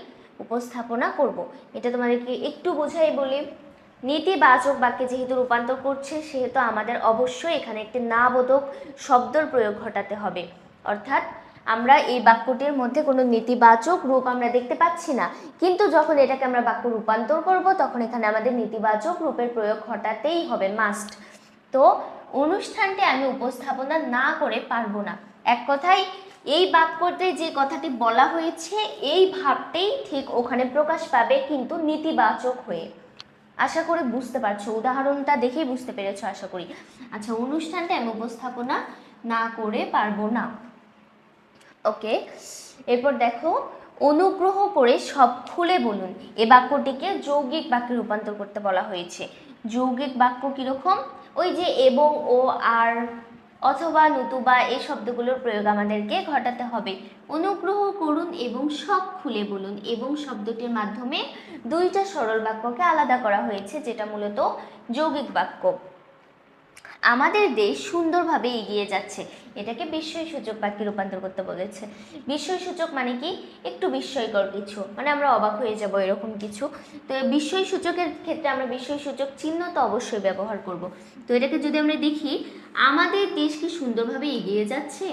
উপস্থাপনা করব, এটা তোমাদেরকে একটু বোঝাই বলি। নীতিবাচক বাক্যে যেহেতু রূপান্তর করছে, সেহেতু আমাদের অবশ্যই এখানে একটি না বোধক শব্দের প্রয়োগ ঘটাতে হবে। অর্থাৎ আমরা এই বাক্যটির মধ্যে কোনো নেতিবাচক রূপ আমরা দেখতে পাচ্ছি না, কিন্তু যখন এটাকে আমরা বাক্য রূপান্তর করব তখন এখানে আমাদের নেতিবাচক রূপের প্রয়োগ ঘটাতেই হবে, মাস্ট। তো অনুষ্ঠানটি আমি উপস্থাপনা না করে পারবো না। এক কথায় এই বাক্যতে যে কথাটি বলা হয়েছে এই ভাবটাই ঠিক ওখানে প্রকাশ পাবে, কিন্তু নেতিবাচক হয়ে। আশা করি বুঝতে পারছো, উদাহরণটা দেখেই বুঝতে পেরেছো আশা করি। আচ্ছা, অনুষ্ঠানটা আমি উপস্থাপনা না করে পারবো না। ওকে, এরপর দেখো, অনুগ্রহ করে সব খুলে বলুন। এ বাক্যটিকে যৌগিক বাক্যে রূপান্তর করতে বলা হয়েছে। যৌগিক বাক্য কিরকম? ওই যে এবং, ও, আর, অথবা, নতুবা এই শব্দগুলোর প্রয়োগ আমাদেরকে ঘটাতে হবে। অনুগ্রহ করুন এবং সব খুলে বলুন, এবং শব্দটির মাধ্যমে দুইটা সরল বাক্যকে আলাদা করা হয়েছে, যেটা মূলত যৌগিক বাক্য। আমাদের দেশ সুন্দরভাবে এগিয়ে যাচ্ছে, এটাকে বিস্ময়সূচক বাক্যে রূপান্তর করতে বলেছে। বিস্ময়সূচক মানে কি? একটু বিস্ময়কর কিছু, মানে আমরা অবাক হয়ে যাব এরকম কিছু। তো বিস্ময়সূচকের ক্ষেত্রে আমরা বিস্ময়সূচক চিহ্ন তো অবশ্যই ব্যবহার করব। তো এটাকে যদি আমরা দেখি, আমাদের দেশ কি সুন্দরভাবে এগিয়ে যাচ্ছে,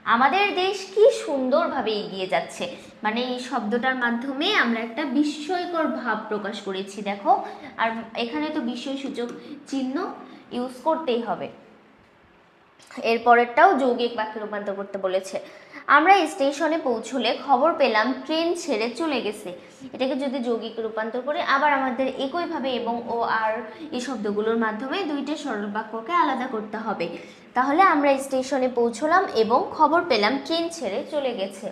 আমাদের দেশ কি সুন্দরভাবে এগিয়ে যাচ্ছে, মানে এই শব্দটার মাধ্যমে আমরা একটা বিস্ময়কর ভাব প্রকাশ করেছি। দেখো, আর এখানে তো বিস্ময়সূচক চিহ্ন ইউজ করতেই হবে। এরপরেরটাও যৌগিক বাক্যে রূপান্তর করতে বলেছে। আমরা স্টেশনে পৌঁছলে খবর পেলাম ট্রেন ছেড়ে চলে গেছে। এটাকে যদি যৌগিক রূপান্তর করে আবার আমাদের একইভাবে এবং ও আর এই শব্দগুলোর মাধ্যমে দুইটা সরল বাক্যকে আলাদা করতে হবে। তাহলে আমরা স্টেশনে পৌঁছলাম এবং খবর পেলাম ট্রেন ছেড়ে চলে গেছে।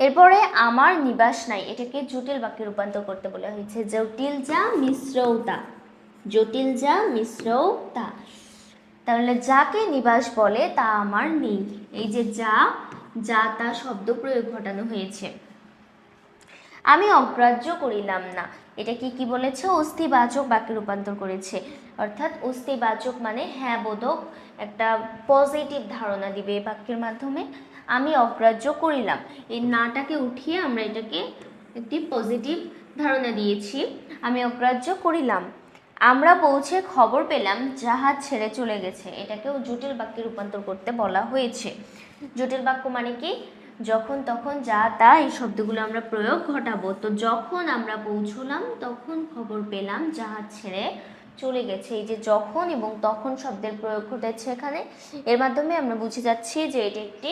এরপরে আমার নিবাস নাই, এটাকে জটিল বাক্যে রূপান্তর করতে বলা হয়েছে। জটিল যা মিশ্রতা, জটিল যা মিশ্রতা। তাহলে যাকে নিবাস বলে তা আমার নেই। এই যে যা যা তা শব্দ প্রয়োগ ঘটানো হয়েছে। আমি অগ্রাহ্য করিলাম না, এটা কি বলেছে? অস্তিবাচক বাক্যে রূপান্তর করেছে। অর্থাৎ অস্তিবাচক মানে হ্যাঁ বোধক একটা পজিটিভ ধারণা দিবে এই বাক্যের মাধ্যমে। আমি অগ্রাহ্য করিলাম, এই নাটাকে উঠিয়ে আমরা এটাকে একটি পজিটিভ ধারণা দিয়েছি। আমি অগ্রাহ্য করিলাম। আমরা পৌঁছে খবর পেলাম জাহাজ ছেড়ে চলে গেছে, এটাকেও জটিল বাক্যে রূপান্তর করতে বলা হয়েছে। জটিল বাক্য মানে কি? যখন তখন যা তা এই শব্দগুলো আমরা প্রয়োগ ঘটাবো। তো যখন আমরা পৌঁছলাম তখন খবর পেলাম জাহাজ ছেড়ে চলে গেছে। এই যে যখন এবং তখন শব্দের প্রয়োগ ঘটেছে এখানে, এর মাধ্যমে আমরা বুঝে যাচ্ছি যে এটি একটি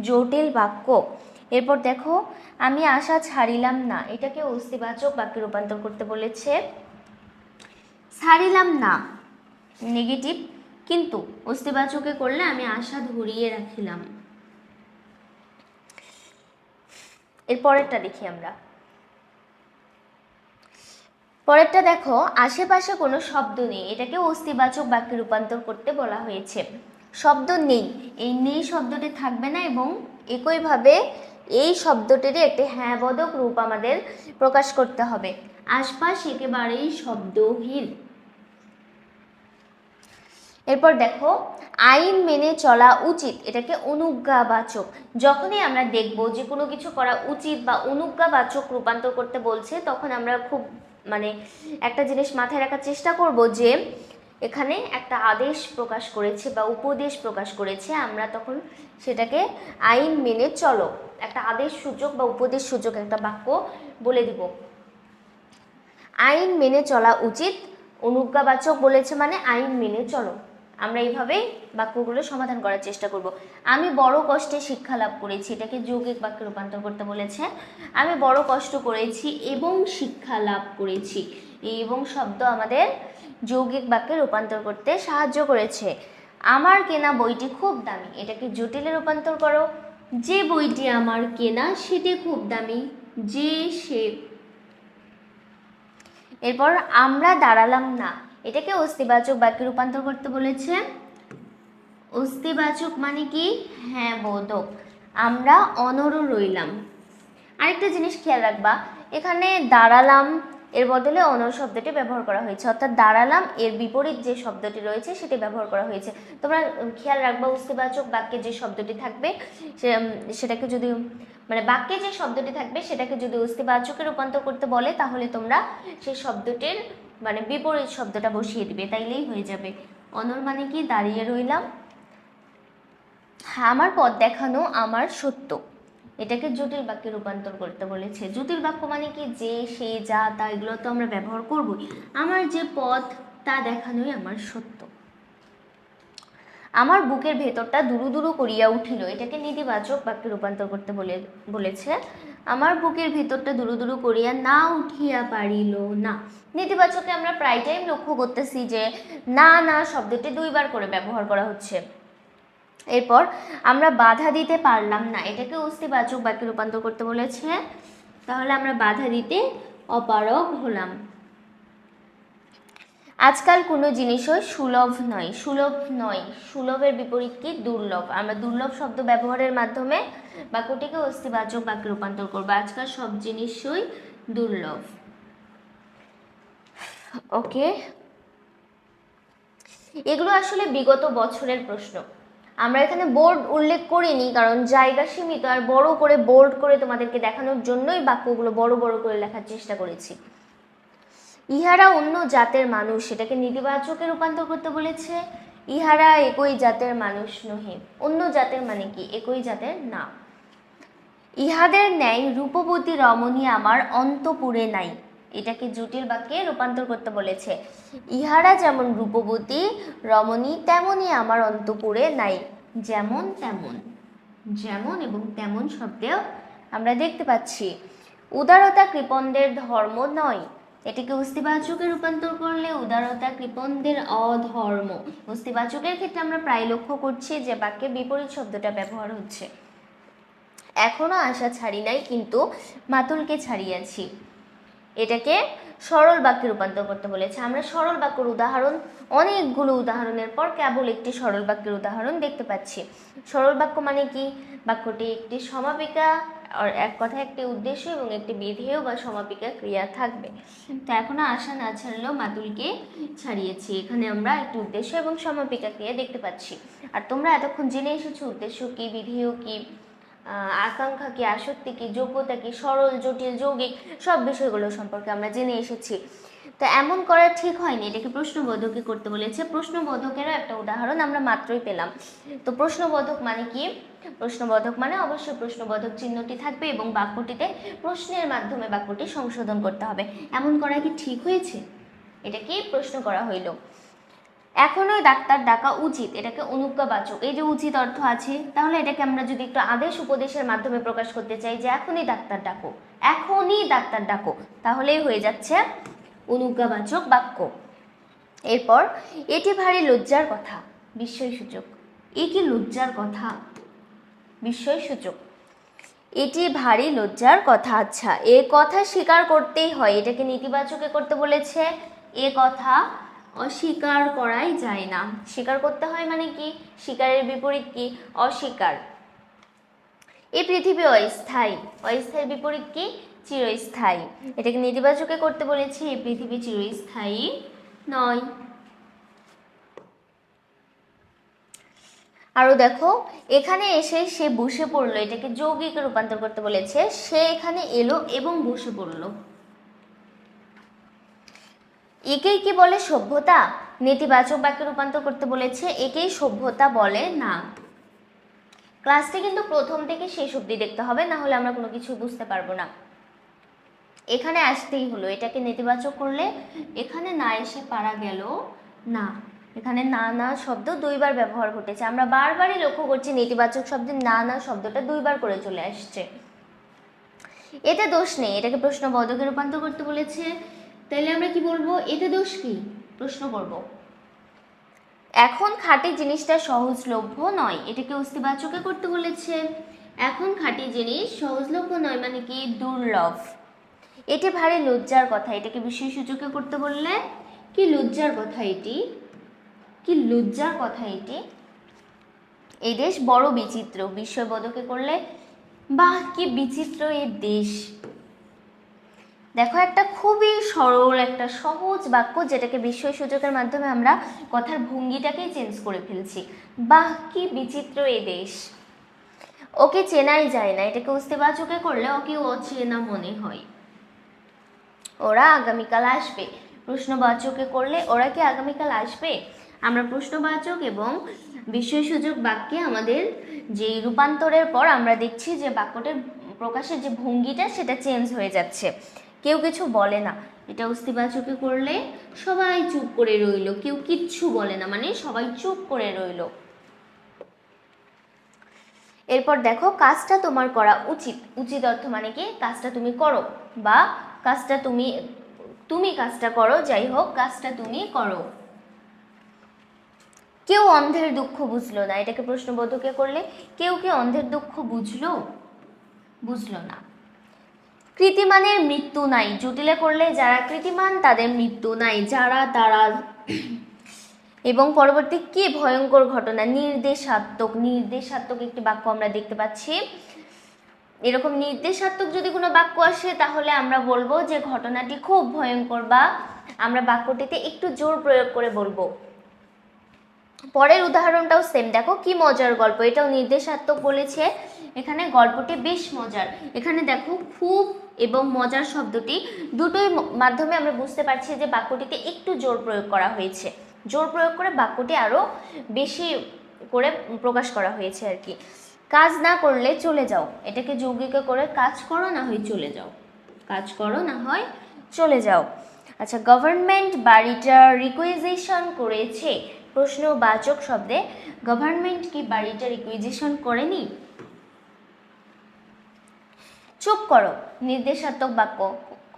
জটিল বাক্য। এরপর দেখো, আমি আশা ছাড়িলাম না, এটাকে অস্তিবাচক বাক্যে রূপান্তর করতে বলেছে। ছাড়িলাম না নেগেটিভ, কিন্তু অস্তিবাচকে করলে আমি আশা ধরিয়ে রাখিলাম। এর পরেরটা দেখি আমরা। পরেরটা দেখো, আশেপাশে কোনো শব্দ নেই, এটাকে অস্তিবাচক বাক্যে রূপান্তর করতে বলা হয়েছে। শব্দ নেই, এই নেই শব্দটি থাকবে না এবং একইভাবে এই শব্দটির একটি হ্যাঁবোধক রূপ আমাদের প্রকাশ করতে হবে। আশপাশ একেবারেই শব্দহীন। এরপর দেখো, আইন মেনে চলা উচিত, এটাকে অনুজ্ঞাবাচক। যখনই আমরা দেখব যে কোনো কিছু করা উচিত বা অনুজ্ঞাবাচক রূপান্তর করতে বলছে, তখন আমরা খুব একটা জিনিস মাথায় রাখার চেষ্টা করব যে এখানে একটা আদেশ প্রকাশ করেছে বা উপদেশ প্রকাশ করেছে, আমরা তখন সেটাকে আইন মেনে চলো, একটা আদেশ সূচক বা উপদেশ সূচক একটা বাক্য বলে দিব। আইন মেনে চলা উচিত, অনুজ্ঞাবাচক বলেছে মানে আইন মেনে চলো। আমরা এইভাবে বাক্যগুলো সমাধান করার চেষ্টা করব। আমি বড় কষ্টে শিক্ষা লাভ করেছি, এটাকে যৌগিক বাক্যে রূপান্তর করতে বলেছে। আমি বড় কষ্ট করেছি এবং শিক্ষা লাভ করেছি, এই এবং শব্দ আমাদের যৌগিক বাক্যে রূপান্তর করতে সাহায্য করেছে। আমার কেনা বইটি খুব দামি, এটাকে জটিলে রূপান্তর করো। যে বইটি আমার কেনা সেটি খুব দামি, যে সে। এরপর আমরা দাঁড়ালাম না, এটাকে অস্তিবাচক বাক্যে রূপান্তর করতে বলেছে। অস্তিবাচক মানে কি? হ্যাঁ বোধক। আমরা অনড় রইলাম। আরেকটা জিনিস খেয়াল রাখবা, এখানে দাঁড়ালাম এর বদলে অনড় শব্দটি ব্যবহার করা হয়েছে, অর্থাৎ দাঁড়ালাম এর বিপরীত যে শব্দটি রয়েছে সেটি ব্যবহার করা হয়েছে। তোমরা খেয়াল রাখবা, অস্তিবাচক বাক্যে যে শব্দটি থাকবে সেটাকে যদি বাক্যে যে শব্দটি থাকবে সেটাকে যদি অস্তিবাচকে রূপান্তর করতে বলে, তাহলে তোমরা সেই শব্দটির বিপরীত শব্দটা বসিয়ে দিবে, তাইলেই হয়ে যাবে। অনড় মানে কি? দাঁড়িয়ে রইলাম। আমার পথ দেখানো আমার সত্য, এটাকে জটিল বাক্যে রূপান্তর করতে বলেছে। জটিল বাক্য মানে কি? যে সে যা তা এগুলো তো আমরা ব্যবহার করবই। আমার যে পথ তা দেখানোই আমার সত্য। আমার বুকের ভেতরটা দুরু দুরু করিয়া উঠিল, এটাকে নেতিবাচক বাক্যে রূপান্তর করতে বলেছে। আমার বুকের ভেতরটা দুরু দুরু করিয়া না উঠিয়া পারিল না। নেতিবাচকে আমরা প্রায় টাইম লক্ষ্য করতেছি যে না না শব্দটি দুইবার করে ব্যবহার করা হচ্ছে। এরপর আমরা বাধা দিতে পারলাম না, এটাকে অস্তিবাচক বাক্যে রূপান্তর করতে বলেছে। তাহলে আমরা বাধা দিতে অপারগ হলাম। আজকাল কোনো জিনিসই সুলভ নয়, সুলভ নয়, সুলভের বিপরীত কি? দুর্লভ। আমরা দুর্লভ শব্দ ব্যবহারের মাধ্যমে বাক্যটিকে অস্তিবাচক বাক্যে রূপান্তর করবো। আজকাল সব জিনিসই দুর্লভ। ওকে, এগুলো আসলে বিগত বছরের প্রশ্ন। আমরা এখানে বোর্ড উল্লেখ করিনি, কারণ জায়গা সীমিত, আর বড় করে বোল্ড করে তোমাদেরকে দেখানোর জন্যই বাক্যগুলো বড় বড় করে লেখার চেষ্টা করেছি। ইহারা অন্য জাতের মানুষ, সেটাকে নেতিবাচকে রূপান্তর করতে বলেছে। ইহারা একই জাতের মানুষ নহে। অন্য জাতের মানে কি? একই জাতের না। ইহাদের ন্যায় রূপবতী রমণী আমার অন্তপুরে নাই, এটাকে জটিল বাক্যে রূপান্তর করতে বলেছে। ইহারা যেমন রূপবতী রমণী তেমনই আমার অন্তপুরে নাই, যেমন তেমন। যেমন এবং তেমন শব্দেও আমরা দেখতে পাচ্ছি। উদারতা কৃপণদের ধর্ম নয়, এটিকে অস্তিবাচকে রূপান্তর করলে উদারতা কৃপণদের অধর্ম। অস্তিবাচকের ক্ষেত্রে আমরা প্রায় লক্ষ্য করছি যে বাক্যে বিপরীত শব্দটা ব্যবহার হচ্ছে। এখনো আশা ছাড়ি নাই, কিন্তু মাতুলকে ছাড়িয়াছি। এটাকে সরল বাক্যে রূপান্তর করতে বলেছে। আমরা সরল বাক্যের উদাহরণ, অনেকগুলো উদাহরণের পর কেবল একটি সরল বাক্যের উদাহরণ দেখতে পাচ্ছি। সরল বাক্য মানে কি? বাক্যটি একটি সমাপিকা, আর এক কথায় একটি উদ্দেশ্য এবং একটি বিধেয় বা সমাপিকা ক্রিয়া থাকবে। তো এখনো আশা না ছাড়লেও মাতুলকে ছাড়িয়েছি, এখানে আমরা একটি উদ্দেশ্য এবং সমাপিকা ক্রিয়া দেখতে পাচ্ছি। আর তোমরা এতক্ষণ জেনে এসেছো উদ্দেশ্য কি, বিধেয় কি, আকাঙ্ক্ষা কি, আসক্তি কি, যোগ্যতা কি, সরল, জটিল, যৌগিক সব বিষয়গুলো সম্পর্কে আমরা জেনে এসেছি। তো এমন করা ঠিক হয়নি, এটাকে প্রশ্নবোধকে করতে বলেছে। প্রশ্নবোধকেরও একটা উদাহরণ আমরা মাত্রই পেলাম। তো প্রশ্নবোধক মানে কি? প্রশ্নবোধক মানে অবশ্যই প্রশ্নবোধক চিহ্নটি থাকবে এবং বাক্যটিতে প্রশ্নের মাধ্যমে বাক্যটি সংশোধন করতে হবে। এমন করা কি ঠিক হয়েছে? এটা কি প্রশ্ন করা হইল। এখনই ডাক্তার ডাকা উচিত, এটাকে অনুজ্ঞাবাচক। এই যে উচিত অর্থ আছে, তাহলে এটাকে আমরা যদি একটু আদেশ উপদেশের মাধ্যমে প্রকাশ করতে চাই যে এখনই ডাক্তার ডাকো, এখনই ডাক্তার ডাকো, তাহলেই হয়ে যাচ্ছে অনুজ্ঞাবাচক বাক্য। এরপর এটি ভারী লজ্জার কথা, বিস্ময়সূচক। এ কি লজ্জার কথা? বিস্ময়সূচক। এটি ভারী লজ্জার কথা। আচ্ছা, এ কথা স্বীকার করতেই হয়, এটাকে নেতিবাচকে করতে বলেছে। এ কথা অস্বীকার করাই যায় না। স্বীকার করতে হয় মানে কি? স্বীকারের বিপরীত কি? অস্বীকার। এই পৃথিবী অস্থায়ী, অস্থায়ীর বিপরীত কি? চিরস্থায়ী। এটাকে নেতিবাচকে করতে বলেছি। এই পৃথিবী চিরস্থায়ী নয়। আরো দেখো, এখানে এসে সে বসে পড়লো, এটাকে যৌগিকে রূপান্তর করতে বলেছে। সে এখানে এলো এবং বসে পড়লো। একেই কি বলে সভ্যতা? নেতিবাচক বাক্যে রূপান্তর করতে বলেছে। একেই সভ্যতা বলে না। ক্লাসটি কিন্তু প্রথম থেকে শেষ অবধি দেখতে হবে, না হলে আমরা কোনো কিছু বুঝতে পারবো না। এখানে আসতেই হলো, এটাকে নেতিবাচক করলে এখানে না এসে পারা গেল না। এখানে না না শব্দ দুইবার ব্যবহার ঘটেছে। আমরা বারবারই লক্ষ্য করছি নেতিবাচক শব্দে না না শব্দটা দুইবার করে চলে আসছে। এতে দোষ নেই, এটাকে প্রশ্নবোধকে রূপান্তর করতে বলেছে। তাহলে আমরা কি বলবো? এতে দোষ কি? প্রশ্ন করব। এখন খাঁটি জিনিসটা সহজলভ্য নয়, এটাকে অস্তিবাচকে করতে বলেছে। এখন খাঁটি জিনিস সহজলভ্য নয় মানে কি? দুর্লভ। এটি ভারী লজ্জার কথা, এটাকে বিস্ময়সূচকে করতে বললে কি লজ্জার কথা এটি? কি লজ্জার কথা এটি? এই দেশ বড় বিচিত্র, বিস্ময়বোধকে করলে বাহ কি বিচিত্র এই দেশ। দেখো, একটা খুবই সরল, একটা সহজ বাক্য, যেটাকে বিস্ময়সূচকের মাধ্যমে আমরা কথার ভঙ্গিটাকেই চেঞ্জ করে ফেলছি। বাহ কি বিচিত্র এই দেশ। ওকে চেনাই যায় না, এটাকে অস্তিবাচকে করলে ওকে অচেনা মনে হয়। ওরা আগামীকাল আসবে, প্রশ্নবাচকে করলে ওরা কি আগামীকাল আসবে? আমরা প্রশ্নবাচক এবং বিস্ময়সূচক বাক্যে আমাদের যে রূপান্তরের পর আমরা দেখছি যে বাক্যটির প্রকাশের যে ভঙ্গিটা সেটা চেঞ্জ হয়ে যাচ্ছে। কেউ কিছু বলে না, এটা অস্তিবাচকে করলে সবাই চুপ করে রইল, কেউ কিচ্ছু বলে না মানে সবাই চুপ করে রইল। এরপর দেখো, কাজটা তোমার করা উচিত। উচিত অর্থ মানে কি? কাজটা তুমি করো, বা কাজটা তুমি কাজটা করো, যাই হোক কাজটা তুমি করো। কেউ অন্ধের দুঃখ বুঝলো না, এটাকে প্রশ্নবোধকে করলে কেউ কি অন্ধের দুঃখ বুঝলো? বুঝলো না। কৃতিমানের মৃত্যু নাই, জটিলে করলে যারা কৃতিমান তাদের মৃত্যু নাই, যারা তারা। এবং পরবর্তী কি ভয়ঙ্কর ঘটনা? নির্দেশাত্মক। নির্দেশাত্মক একটি বাক্য আমরা দেখতে পাচ্ছি। এরকম নির্দেশাত্মক যদি কোনো বাক্য আসে তাহলে আমরা বলবো যে ঘটনাটি খুব ভয়ঙ্কর, বা আমরা বাক্যটিতে একটু জোর প্রয়োগ করে বলবো। পরের উদাহরণটাও সেম, দেখো কি মজার গল্প, এটাও নির্দেশাত্মক বলেছে। এখানে গল্পটি বেশ মজার। এখানে দেখো খুব এবং মজার শব্দটি দুটোই মাধ্যমে আমরা বুঝতে পারছি যে বাক্যটিতে একটু জোর প্রয়োগ করা হয়েছে। জোর প্রয়োগ করে বাক্যটি আরও বেশি করে প্রকাশ করা হয়েছে আর কি। কাজ না করলে চলে যাও, এটাকে যৌগিকে করে কাজ করো না হয় চলে যাও, কাজ করো না হয় চলে যাও। আচ্ছা, গভর্নমেন্ট বাড়িটা রিকুইজিশন করেছে। প্রশ্নবাচক শব্দে গভর্নমেন্ট কি বাড়িটা রিকুইজিশন করেনি? চুপ করো, নির্দেশাত্মক বাক্য,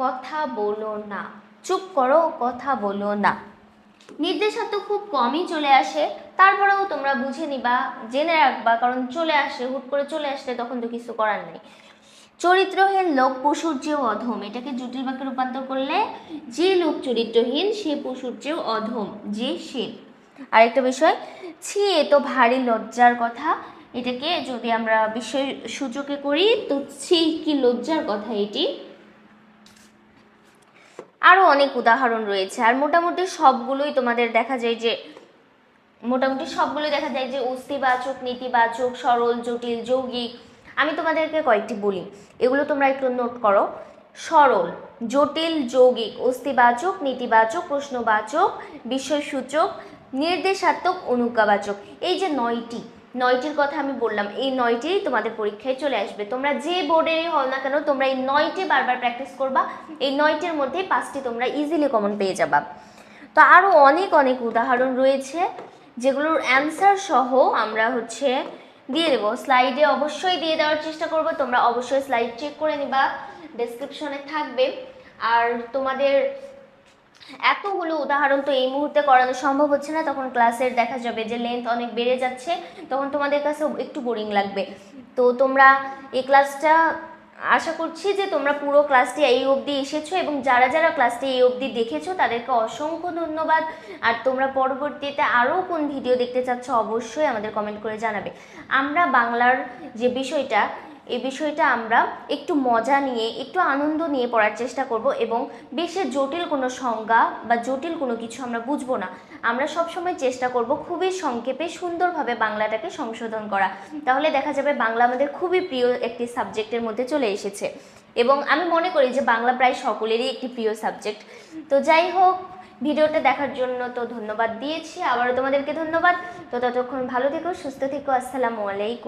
কথা বলো না। চুপ করো, কথা বলো না। নির্দেশাত্মক খুব কমই চলে আসে, তারপরেও তোমরা বুঝে নিবা, জেনে রাখবা, কারণ চলে আসে, হুট করে চলে আসলে তখন তো কিছু করার নেই। চরিত্রহীন লোক পশুর চেয়েও অধম, এটাকে জটিল বাক্যে রূপান্তর করলে যে লোক চরিত্রহীন সে পশুর চেয়েও অধম, যে সে। আরেকটা বিষয়, ছি এ তো ভারী লজ্জার কথা, এটাকে যদি আমরা বিষয় সূচকে করি তো ছি কি লজ্জার কথা এটি। আরও অনেক উদাহরণ রয়েছে, আর মোটামুটি সবগুলোই তোমাদের দেখা যায় যে অস্তিবাচক, নেতিবাচক, সরল, জটিল, যৌগিক। আমি তোমাদেরকে কয়েকটি বলি, এগুলো তোমরা একটু নোট করো। সরল, জটিল, যৌগিক, অস্তিবাচক, নেতিবাচক, প্রশ্নবাচক, বিস্ময়সূচক, নির্দেশাত্মক, অনুজ্ঞাবাচক। এই যে নয়টির কথা আমি বললাম, এই 9টি তোমাদের পরীক্ষায় চলে আসবে। তোমরা যে বোর্ডেরই হও না কেন, তোমরা এই 9টি বারবার প্র্যাকটিস করবা, এই 9টির মধ্যে 5টি তোমরা ইজিলি কমন পেয়ে যাবা। তো আরও অনেক অনেক উদাহরণ রয়েছে, যেগুলোর অ্যান্সার সহ আমরা দিয়ে দেবো স্লাইডে, অবশ্যই দিয়ে দেওয়ার চেষ্টা করব। তোমরা অবশ্যই স্লাইড চেক করে নিবা, ডেসক্রিপশনে থাকবে। আর তোমাদের এতগুলো উদাহরণ তো এই মুহূর্তে করানো সম্ভব হচ্ছে না, তখন ক্লাসের দেখা যাবে যে লেন্থ অনেক বেড়ে যাচ্ছে, তখন তোমাদের কাছে একটু বোরিং লাগবে। তো তোমরা এই ক্লাসটা, আশা করছি যে তোমরা পুরো ক্লাসটি এই অবধি এসেছো, এবং যারা যারা ক্লাসটি এই অবধি দেখেছো তাদেরকে অসংখ্য ধন্যবাদ। আর তোমরা পরবর্তীতে আরও কোন ভিডিও দেখতে চাচ্ছ অবশ্যই আমাদের কমেন্ট করে জানাবে। আমরা বাংলার যে বিষয়টা, এই বিষয়টা আমরা একটু মজা নিয়ে, একটু আনন্দ নিয়ে পড়ার চেষ্টা করব, এবং বেশি জটিল কোনো সংজ্ঞা বা জটিল কোনো কিছু আমরা বুঝবো না। আমরা সবসময় চেষ্টা করব খুবই সংক্ষেপে সুন্দরভাবে বাংলাটাকে সংশোধন করা, তাহলে দেখা যাবে বাংলা আমাদের খুবই প্রিয় একটি সাবজেক্টের মধ্যে চলে এসেছে। এবং আমি মনে করি যে বাংলা প্রায় সকলেরই একটি প্রিয় সাবজেক্ট। তো যাই হোক, ভিডিওটা দেখার জন্য তো ধন্যবাদ দিয়েছি, আবারও তোমাদেরকে ধন্যবাদ। তো ততক্ষণ ভালো থেকো, সুস্থ থেকো, আসসালামু আলাইকুম।